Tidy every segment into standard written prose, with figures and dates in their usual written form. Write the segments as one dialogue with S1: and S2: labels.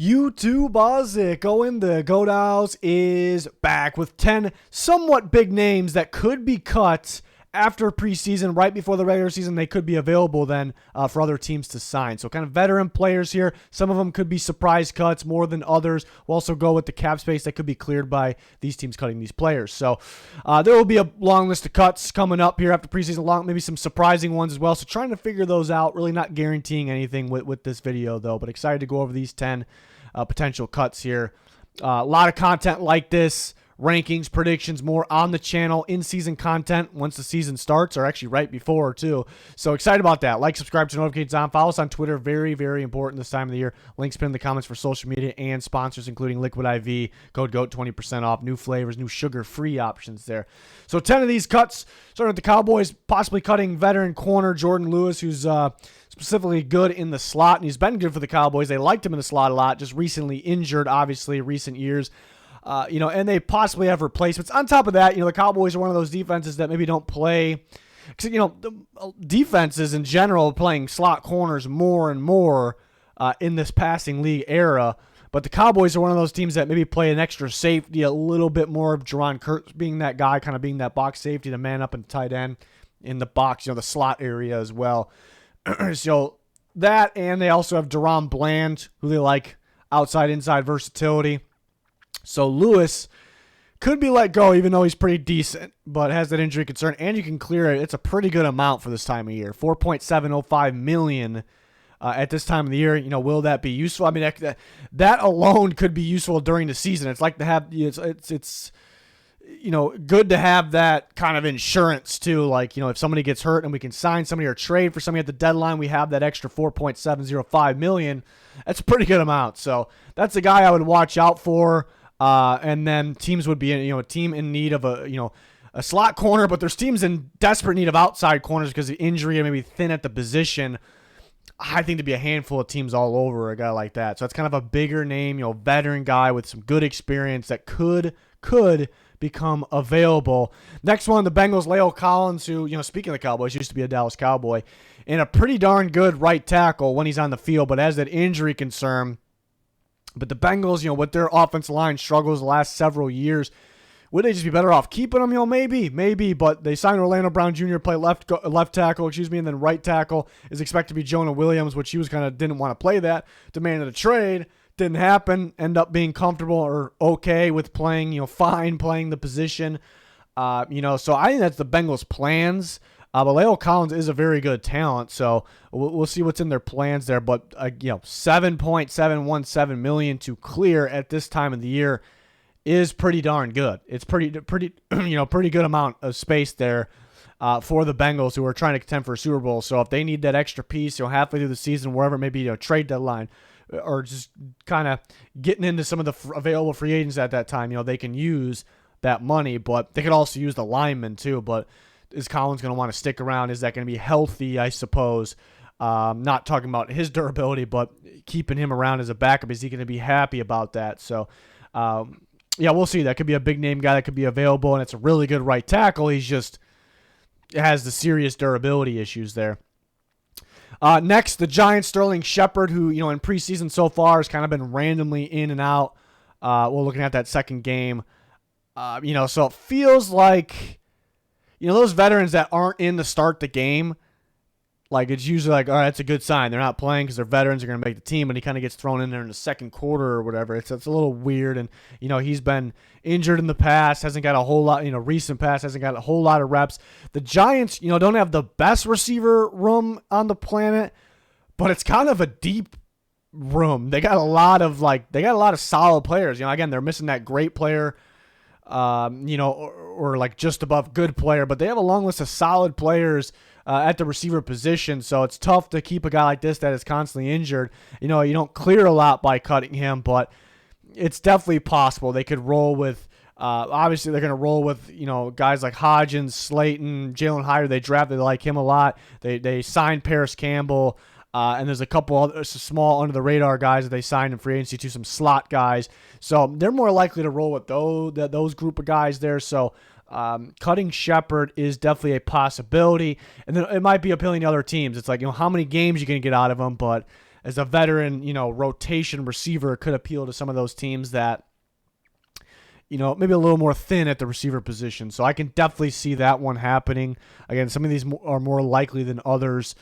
S1: YouTube Bazik going the Godals is back with 10 somewhat big names that could be cut after preseason, right before the regular season. They could be available then for other teams to sign. So kind of veteran players here. Some of them could be surprise cuts more than others. We'll also go with the cap space that could be cleared by these teams cutting these players. So there will be a long list of cuts coming up here after preseason, maybe some surprising ones as well. So trying to figure those out, really not guaranteeing anything with this video though, but excited to go over these 10 potential cuts here. A lot of content like this. Rankings, predictions, more on the channel, in-season content once the season starts, or actually right before too. So excited about that. Like, subscribe to notifications on. Follow us on Twitter. Very, very important this time of the year. Links pinned in the comments for social media and sponsors, including Liquid IV. Code GOAT, 20% off. New flavors, new sugar-free options there. So 10 of these cuts, starting with the Cowboys, possibly cutting veteran corner Jordan Lewis, who's specifically good in the slot, and he's been good for the Cowboys. They liked him in the slot a lot, just recently injured, obviously, recent years. And they possibly have replacements. On top of that, the Cowboys are one of those defenses that maybe don't play. The defenses in general playing slot corners more and more in this passing league era. But the Cowboys are one of those teams that maybe play an extra safety, a little bit more of Jerron Kurtz being that guy, kind of being that box safety to man up and tight end in the box, the slot area as well. So that, and they also have Deron Bland, who they like outside-inside versatility. So Lewis could be let go, even though he's pretty decent, but has that injury concern, and you can clear it. It's a pretty good amount for this time of year, $4.705 million at this time of the year. Will that be useful? I mean, that alone could be useful during the season. It's like to have it's good to have that kind of insurance too. Like, if somebody gets hurt and we can sign somebody or trade for somebody at the deadline, we have that extra $4.705 million. That's a pretty good amount. So that's a guy I would watch out for. And then teams would be, a team in need of a slot corner, but there's teams in desperate need of outside corners because of injury or maybe thin at the position. I think to be a handful of teams all over a guy like that. So it's kind of a bigger name, veteran guy with some good experience that could become available. Next one, the Bengals, La'el Collins, who, speaking of the Cowboys, used to be a Dallas Cowboy, and a pretty darn good right tackle when he's on the field, but has that injury concern. But the Bengals, with their offensive line struggles the last several years, would they just be better off keeping them? Maybe. But they signed Orlando Brown Jr. to play left tackle, and then right tackle is expected to be Jonah Williams, which he was didn't want to play that. Demanded a trade, didn't happen. End up being comfortable or okay with playing, fine playing the position. So I think that's the Bengals' plans. But La'el Collins is a very good talent, so we'll see what's in their plans there. But $7.717 million to clear at this time of the year is pretty darn good. It's pretty good amount of space there for the Bengals, who are trying to contend for a Super Bowl. So if they need that extra piece, halfway through the season, wherever it may be, trade deadline, or just kind of getting into some of the available free agents at that time, they can use that money. But they could also use the linemen too. But is Collins going to want to stick around? Is that going to be healthy, I suppose? Not talking about his durability, but keeping him around as a backup. Is he going to be happy about that? So, we'll see. That could be a big-name guy that could be available, and it's a really good right tackle. He's just has the serious durability issues there. Next, the Giants, Sterling Shepard, who, in preseason so far has kind of been randomly in and out. We're looking at that second game. So it feels like, those veterans that aren't in to start the game, like it's usually like, all right, that's a good sign. They're not playing because they're veterans are going to make the team, and he kind of gets thrown in there in the second quarter or whatever. It's a little weird, and, he's been injured in the past, hasn't got a whole lot, recent past, hasn't got a whole lot of reps. The Giants, don't have the best receiver room on the planet, but it's kind of a deep room. They got a lot of solid players. Again, they're missing that great player, or like just above good player, but they have a long list of solid players at the receiver position. So it's tough to keep a guy like this that is constantly injured. You don't clear a lot by cutting him, but it's definitely possible. They could roll with, obviously they're going to roll with, guys like Hodgins, Slayton, Jalen Hyder. They drafted, they like him a lot. They signed Paris Campbell. And there's a couple other small under-the-radar guys that they signed in free agency to, some slot guys. So they're more likely to roll with those group of guys there. So cutting Shepard is definitely a possibility. And then it might be appealing to other teams. It's like, how many games you can get out of him, but as a veteran, rotation receiver, could appeal to some of those teams that, maybe a little more thin at the receiver position. So I can definitely see that one happening. Again, some of these are more likely than others.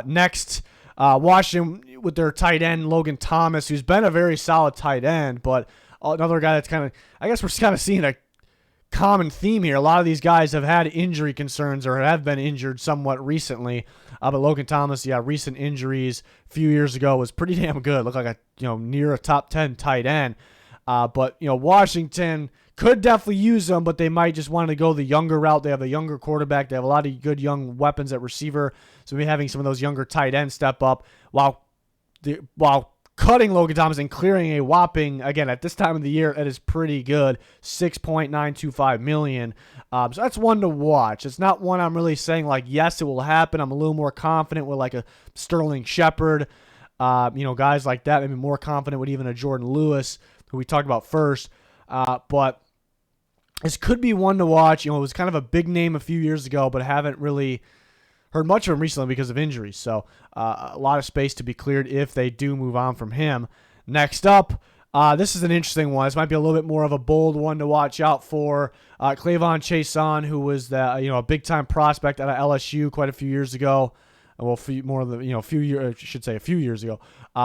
S1: Next, Washington with their tight end, Logan Thomas, who's been a very solid tight end, but another guy that's kind of, I guess we're kind of seeing a common theme here. A lot of these guys have had injury concerns or have been injured somewhat recently. But Logan Thomas, recent injuries a few years ago was pretty damn good. Looked like near a top 10 tight end. But Washington could definitely use him, but they might just want to go the younger route. They have a younger quarterback. They have a lot of good young weapons at receiver. So maybe having some of those younger tight ends step up while cutting Logan Thomas and clearing a whopping, again, at this time of the year, it is pretty good, $6.925 million. So that's one to watch. It's not one I'm really saying, like, yes, it will happen. I'm a little more confident with, like, a Sterling Shepard, guys like that, maybe more confident with even a Jordan Lewis, who we talked about first. But this could be one to watch. It was kind of a big name a few years ago, but haven't really heard much of him recently because of injuries. So a lot of space to be cleared if they do move on from him. Next up, this is an interesting one. This might be a little bit more of a bold one to watch out for. Clavon Chason, who was a big-time prospect out of LSU quite a few years ago. Well, a few years ago,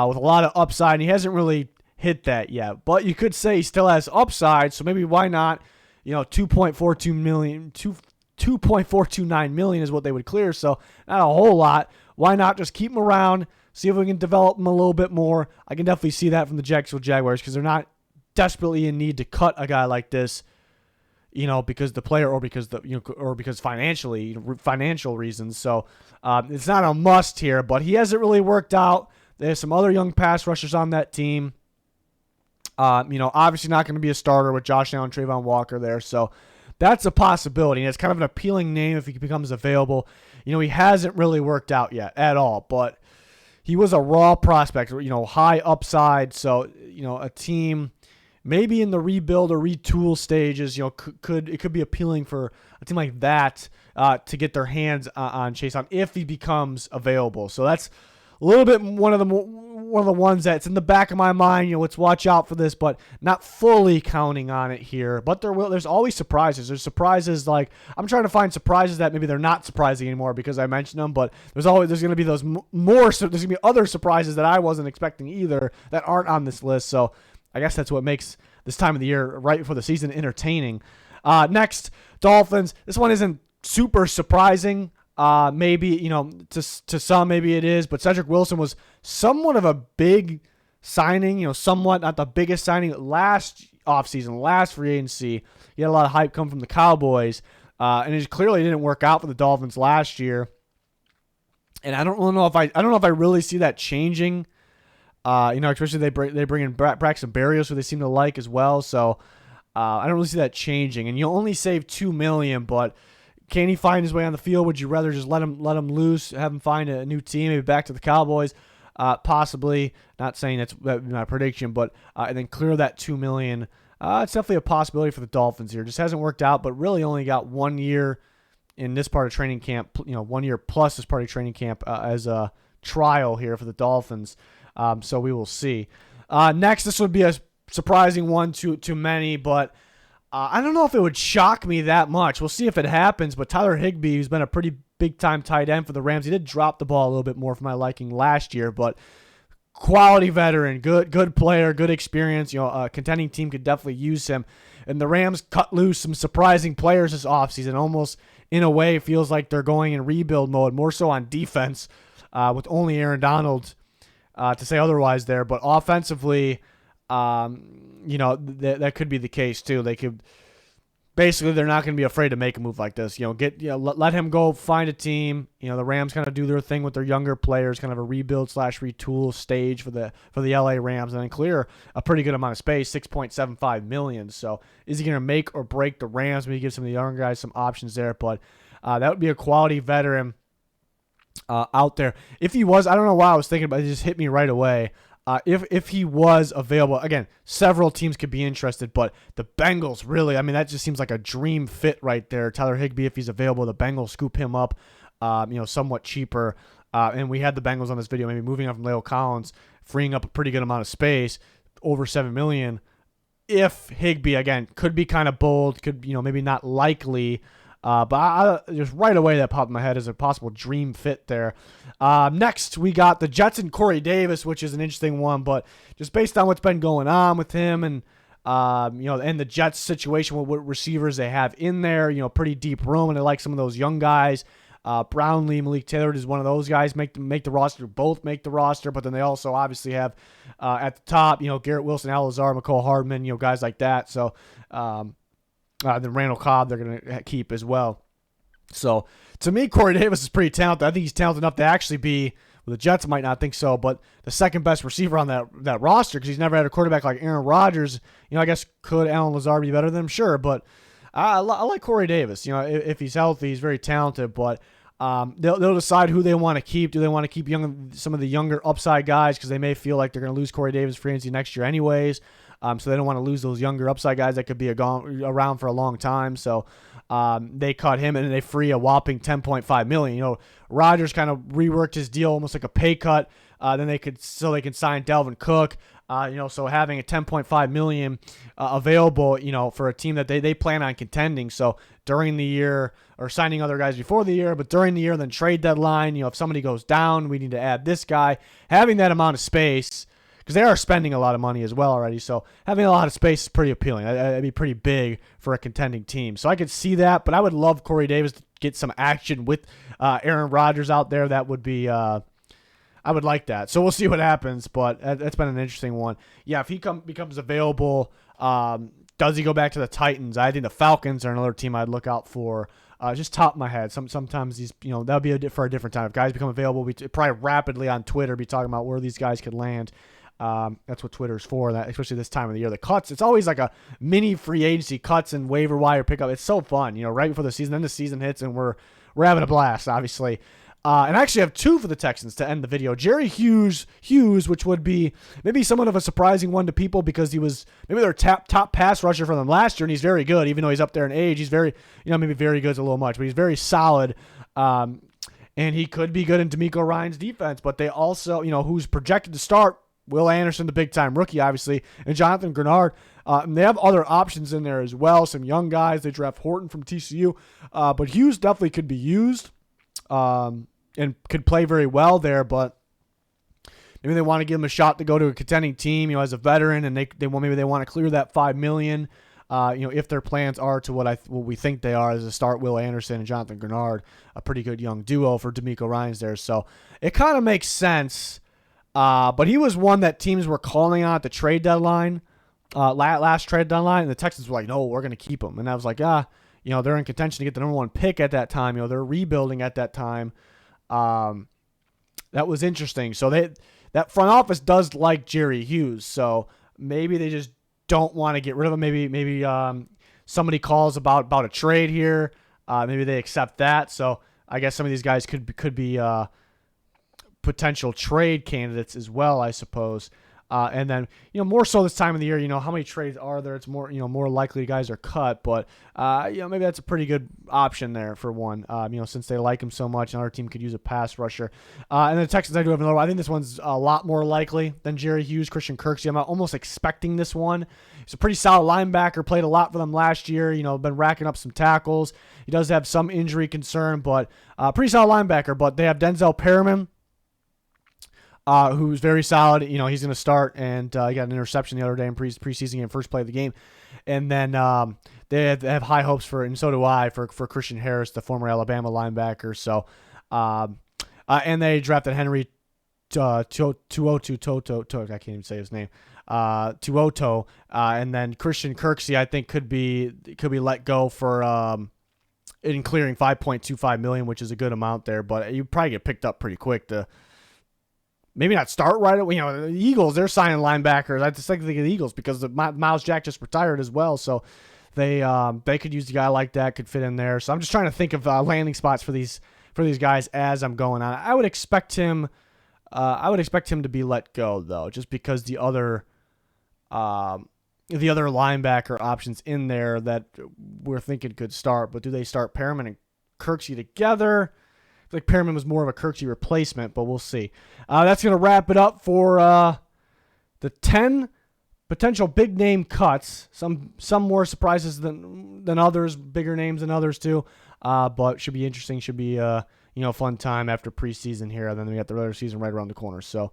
S1: with a lot of upside. And he hasn't really hit that yet, but you could say he still has upside. So maybe why not? $2.429 million is what they would clear. So not a whole lot. Why not just keep him around? See if we can develop him a little bit more. I can definitely see that from the Jacksonville Jaguars because they're not desperately in need to cut a guy like this, because the player or because financial reasons. So it's not a must here, but he hasn't really worked out. There's some other young pass rushers on that team. Obviously not going to be a starter with Josh Allen, Trayvon Walker there. So that's a possibility. And it's kind of an appealing name if he becomes available. He hasn't really worked out yet at all, but he was a raw prospect, high upside. So, a team maybe in the rebuild or retool stages, could be appealing for a team like that to get their hands on Chason if he becomes available. So that's a little bit one of the ones that's in the back of my mind. Let's watch out for this, but not fully counting on it here. But there's always surprises. There's surprises like I'm trying to find surprises that maybe they're not surprising anymore because I mentioned them. But there's going to be those more. So there's going to be other surprises that I wasn't expecting either that aren't on this list. So I guess that's what makes this time of the year right before the season entertaining. Next, Dolphins. This one isn't super surprising. Maybe, to some, maybe it is, but Cedric Wilson was somewhat of a big signing, somewhat not the biggest signing last offseason, last free agency. He had a lot of hype come from the Cowboys, and it clearly didn't work out for the Dolphins last year. And I don't know if I really see that changing. Especially they bring in Braxton Berrios, who they seem to like as well. So, I don't really see that changing. And you'll only save $2 million, but can he find his way on the field? Would you rather just let him loose, have him find a new team, maybe back to the Cowboys? Possibly. Not saying that's my prediction, but and then clear that $2 million. It's definitely a possibility for the Dolphins here. Just hasn't worked out, but really only got 1 year in this part of training camp. 1 year plus this part of training camp as a trial here for the Dolphins. So we will see. Next, this would be a surprising one to many, but I don't know if it would shock me that much. We'll see if it happens, but Tyler Higbee, who's been a pretty big-time tight end for the Rams, he did drop the ball a little bit more for my liking last year, but quality veteran, good player, good experience. A contending team could definitely use him. And the Rams cut loose some surprising players this offseason. Almost, in a way, feels like they're going in rebuild mode, more so on defense, with only Aaron Donald to say otherwise there. But offensively, that could be the case too. They could basically, they're not going to be afraid to make a move like this. Let him go find a team. The Rams kind of do their thing with their younger players, kind of a rebuild / retool stage for the LA Rams, and then clear a pretty good amount of space, $6.75 million. So is he going to make or break the Rams? Maybe give some of the younger guys some options there, but that would be a quality veteran out there. If he was, I don't know why I was thinking about it, just hit me right away. If he was available, again, several teams could be interested, but the Bengals really, that just seems like a dream fit right there. Tyler Higbee, if he's available, the Bengals scoop him up, somewhat cheaper. and we had the Bengals on this video, maybe moving on from La'el Collins, freeing up a pretty good amount of space, over $7 million. If Higbee, again, could be kind of bold, could, maybe not likely, but I just right away that popped in my head as a possible dream fit there. Next, we got the Jets and Corey Davis, which is an interesting one, but just based on what's been going on with him and and the Jets situation with what receivers they have in there, pretty deep room, and they like some of those young guys. Brownlee, Malik Taylor is one of those guys make the roster. Both make the roster, but then they also obviously have at the top, Garrett Wilson, Al Lazar, McCole Hardman, guys like that. So then Randall Cobb they're going to keep as well. So to me, Corey Davis is pretty talented. I think he's talented enough to actually be. Well, the Jets might not think so, but the second best receiver on that roster, because he's never had a quarterback like Aaron Rodgers. I guess could Alan Lazard be better than him? Sure, but I like Corey Davis. If he's healthy, he's very talented. But they'll decide who they want to keep. Do they want to keep some of the younger upside guys because they may feel like they're going to lose Corey Davis free agency next year anyways? So they don't want to lose those younger upside guys that could be around for a long time. So they cut him and they free a whopping $10.5 million. Rodgers kind of reworked his deal almost like a pay cut. Then they could sign Dalvin Cook. So having a $10.5 million available, for a team that they plan on contending. So during the year, or signing other guys before the year, but during the year, then trade deadline, if somebody goes down, we need to add this guy. Having that amount of space, because they are spending a lot of money as well already. So having a lot of space is pretty appealing. That'd be pretty big for a contending team. So I could see that, but I would love Corey Davis to get some action with Aaron Rodgers out there. That would be I would like that. So we'll see what happens, but that's been an interesting one. Yeah, if he becomes available, does he go back to the Titans? I think the Falcons are another team I'd look out for. Just top of my head. Sometimes these, that would be for a different time. If guys become available, we probably rapidly on Twitter be talking about where these guys could land. That's what Twitter's for, that especially this time of the year. The cuts, it's always like a mini free agency cuts and waiver wire pickup. It's so fun, right before the season. Then the season hits and we're having a blast, obviously. And I actually have two for the Texans to end the video. Jerry Hughes, which would be maybe somewhat of a surprising one to people because he was maybe their top pass rusher for them last year, and he's very good, even though he's up there in age. He's very, maybe very good is a little much, but he's very solid. And he could be good in D'Amico Ryan's defense, but they also, who's projected to start, Will Anderson, the big-time rookie, obviously, and Jonathan Grenard. And they have other options in there as well, some young guys. They draft Horton from TCU. But Hughes definitely could be used. And could play very well there, but maybe they want to give him a shot to go to a contending team, as a veteran, and they want to clear that $5 million. If their plans are to what we think they are, is to start Will Anderson and Jonathan Grenard, a pretty good young duo for D'Amico Ryans there. So it kind of makes sense. But he was one that teams were calling on at the trade deadline, last trade deadline, and the Texans were like, no, we're going to keep him. And I was like, they're in contention to get the number one pick at that time. They're rebuilding at that time. That was interesting. So that front office does like Jerry Hughes. So maybe they just don't want to get rid of him. Maybe somebody calls about a trade here. Maybe they accept that. So I guess some of these guys could be potential trade candidates as well, I suppose. And then, more so this time of the year, how many trades are there? It's more, more likely guys are cut, but, maybe that's a pretty good option there for one, since they like him so much, another team could use a pass rusher. And the Texans, I do have another one. I think this one's a lot more likely than Jerry Hughes, Christian Kirksey. I'm almost expecting this one. He's a pretty solid linebacker, played a lot for them last year, been racking up some tackles. He does have some injury concern, but pretty solid linebacker, but they have Denzel Perriman, who's very solid. He's going to start, and he got an interception the other day in preseason game, first play of the game. And then they have high hopes for, and so do I, for Christian Harris, the former Alabama linebacker. So, and they drafted Henry Tuoto Toto. I can't even say his name. Tuoto, and then Christian Kirksey, I think could be let go for in clearing $5.25 million, which is a good amount there. But you probably get picked up pretty quick to. Maybe not start right away. The Eagles, they're signing linebackers. I just think of the Eagles because Miles Jack just retired as well. So they could use a guy like that, could fit in there. So I'm just trying to think of landing spots for these guys as I'm going on. I would expect him to be let go though, just because the other linebacker options in there that we're thinking could start. But do they start Perriman and Kirksey together? like Perriman was more of a Kirksey replacement, but we'll see. That's going to wrap it up for the 10 potential big name cuts. Some more surprises than others, bigger names than others too. But should be interesting. Should be fun time after preseason here. And then we got the regular season right around the corner. So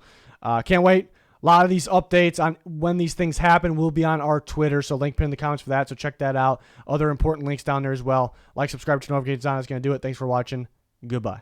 S1: can't wait. A lot of these updates on when these things happen will be on our Twitter, so link pin in the comments for that, so check that out. Other important links down there as well. Like, subscribe, turn notifications on. That's going to do it. Thanks for watching. Goodbye.